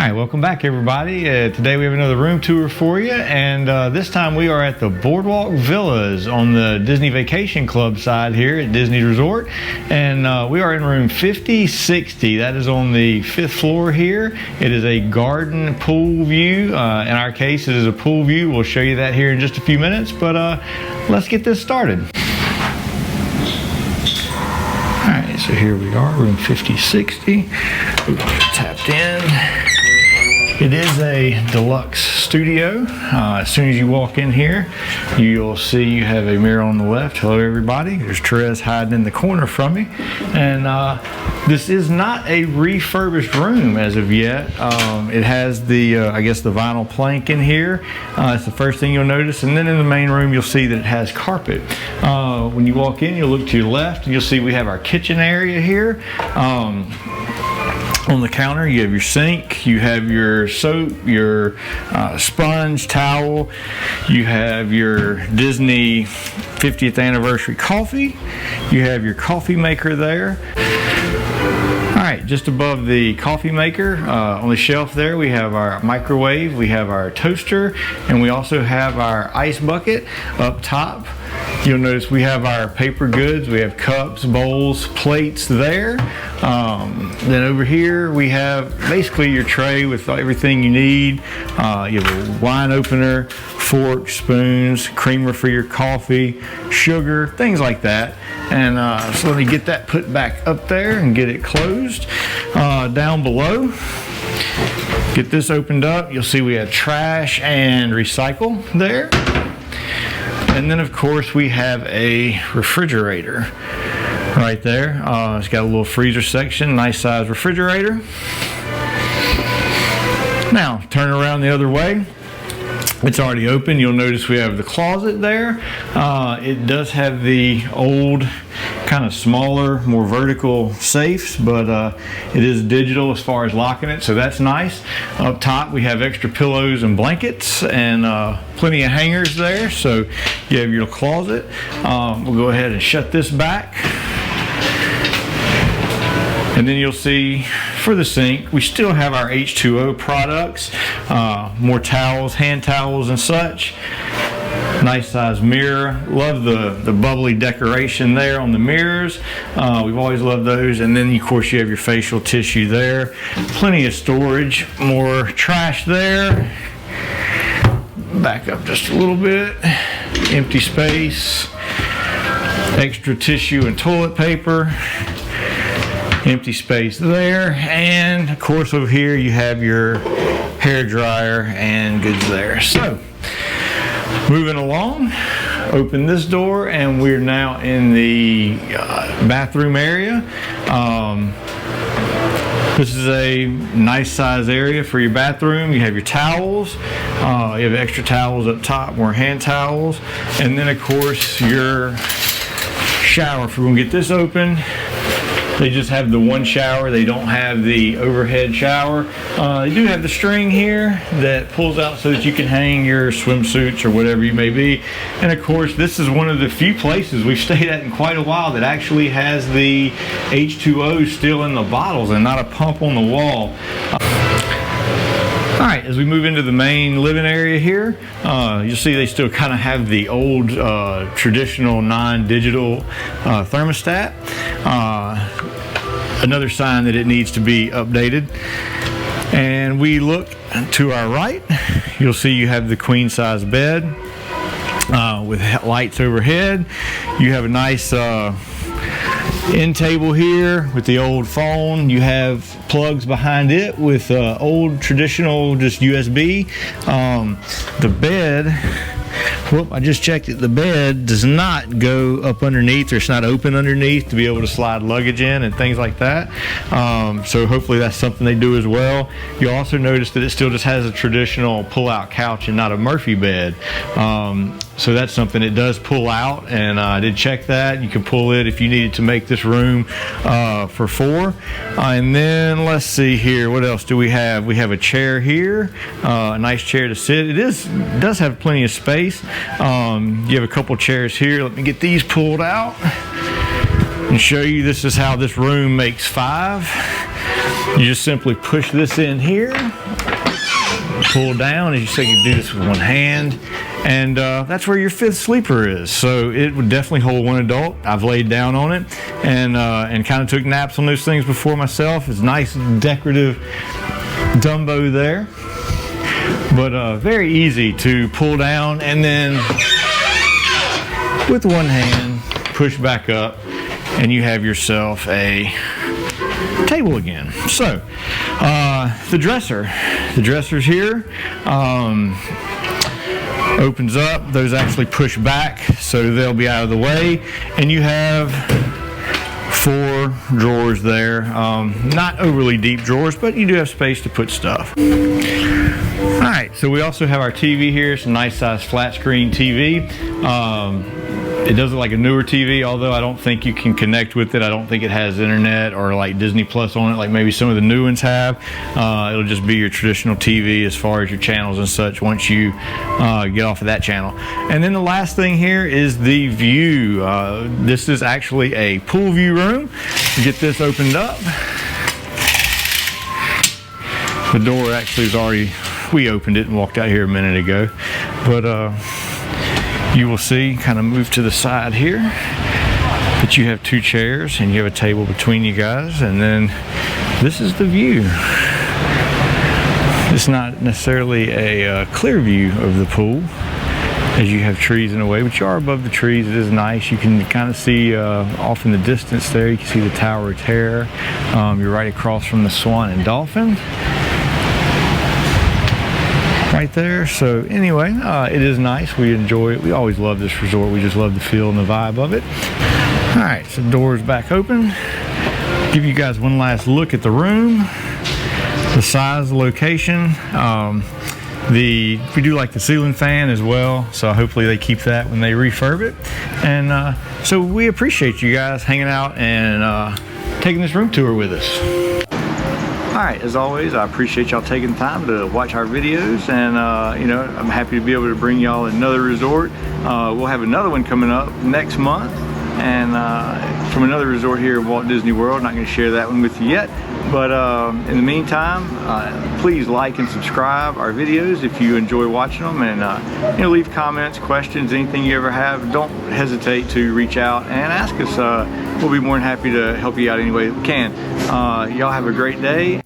Alright, welcome back everybody. Today we have another room tour for you, and this time we are at the BoardWalk Villas on the Disney Vacation Club side here at Disney Resort, and we are in room 5060. That is on the 5th floor here. It is a garden pool view. In our case it is a pool view. We'll show you that here in just a few minutes, but let's get this started. Alright, so here we are, room 5060. Tapped in. It is a deluxe studio. As soon as you walk in here, you'll see you have a mirror on the left. Hello everybody. There's Therese hiding in the corner from me. And this is not a refurbished room as of yet. It has the, I guess the vinyl plank in here. It's the first thing you'll notice. And then in the main room, you'll see that it has carpet. When you walk in, you'll look to your left and you'll see we have our kitchen area here. On the counter, you have your sink, you have your soap, your sponge, towel, you have your Disney 50th anniversary coffee, you have your coffee maker there. Alright, just above the coffee maker, on the shelf there, we have our microwave, we have our toaster, and we also have our ice bucket up top. You'll notice we have our paper goods. We have cups, bowls, plates there. Then over here we have basically your tray with everything you need. You have a wine opener, forks, spoons, creamer for your coffee, sugar, things like that. And so let me get that put back up there and get it closed. Down below, get this opened up. You'll see we have trash and recycle there. And then of course we have a refrigerator right there. It's got a little freezer section, nice size refrigerator. Now turn around the other way. It's already open. You'll notice we have the closet there. It does have the old kind of smaller, more vertical safes, but it is digital as far as locking it, so that's nice. Up top we have extra pillows and blankets and plenty of hangers there, so you have your closet. We'll go ahead and shut this back. And then you'll see for the sink, we still have our H2O products, more towels, hand towels and such. Nice size mirror. Love the bubbly decoration there on the mirrors. We've always loved those. And then of course you have your facial tissue there. Plenty of storage, more trash there. Back up just a little bit. Empty space. Extra tissue and toilet paper. Empty space there, and of course over here you have your hair dryer and goods there. So moving along, open this door and we're now in the bathroom area. This is a nice size area for your bathroom. You have your towels, you have extra towels up top, more hand towels, and then of course your shower. If we're going to get this open, they just have the one shower. They don't have the overhead shower. They do have the string here that pulls out so that you can hang your swimsuits or whatever you may be. And of course, this is one of the few places we've stayed at in quite a while that actually has the H2O still in the bottles and not a pump on the wall. Alright, as we move into the main living area here, you'll see they still kind of have the old traditional non-digital thermostat. Another sign that it needs to be updated. And we look to our right, you'll see you have the queen size bed with lights overhead. You have a nice end table here with the old phone. You have plugs behind it with old traditional just USB. The bed, whoop, I just checked it. The bed does not go up underneath, or it's not open underneath to be able to slide luggage in and things like that. So hopefully that's something they do as well. You'll also notice that it still just has a traditional pull-out couch and not a Murphy bed. So that's something it does pull out, and I did check that. You can pull it if you needed to make this room for four. And then let's see here, what else do we have? We have a chair here, a nice chair to sit. It does have plenty of space. You have a couple chairs here. Let me get these pulled out and show you. This is how this room makes 5. You just simply push this in here pull down. As you say, you can do this with one hand, and that's where your fifth sleeper is. So it would definitely hold one adult. I've laid down on it and kind of took naps on those things before myself. It's nice decorative Dumbo there, but very easy to pull down, and then with one hand push back up, and you have yourself a table again. So the dresser's here, opens up. Those actually push back, so they'll be out of the way, and you have 4 drawers there. Not overly deep drawers, but you do have space to put stuff. Alright, so we also have our TV here. It's a nice size flat screen TV. It does look like a newer TV, although I don't think you can connect with it. I don't think it has internet or like Disney Plus on it like maybe some of the new ones have. It'll just be your traditional TV as far as your channels and such once you get off of that channel. And then the last thing here is the view. This is actually a pool view room. You get this opened up. The door actually is already, we opened it and walked out here a minute ago, but you will see, kind of move to the side here, that you have 2 chairs and you have a table between you guys, and then this is the view. It's not necessarily a clear view of the pool, as you have trees in the way, but you are above the trees. It is nice. You can kind of see off in the distance there, you can see the Tower of Terror. You're right across from the Swan and Dolphin right there. So anyway, it is nice. We enjoy it. We always love this resort. We just love the feel and the vibe of it. All right, so the door's back open. Give you guys one last look at the room, the size, the location. We do like the ceiling fan as well, so hopefully they keep that when they refurb it. And so we appreciate you guys hanging out and taking this room tour with us. Alright, as always, I appreciate y'all taking time to watch our videos, and you know, I'm happy to be able to bring y'all another resort. We'll have another one coming up next month, and from another resort here in Walt Disney World. Not going to share that one with you yet, but in the meantime, please like and subscribe our videos if you enjoy watching them, and you know, leave comments, questions, anything you ever have. Don't hesitate to reach out and ask us. We'll be more than happy to help you out any way we can. Y'all have a great day,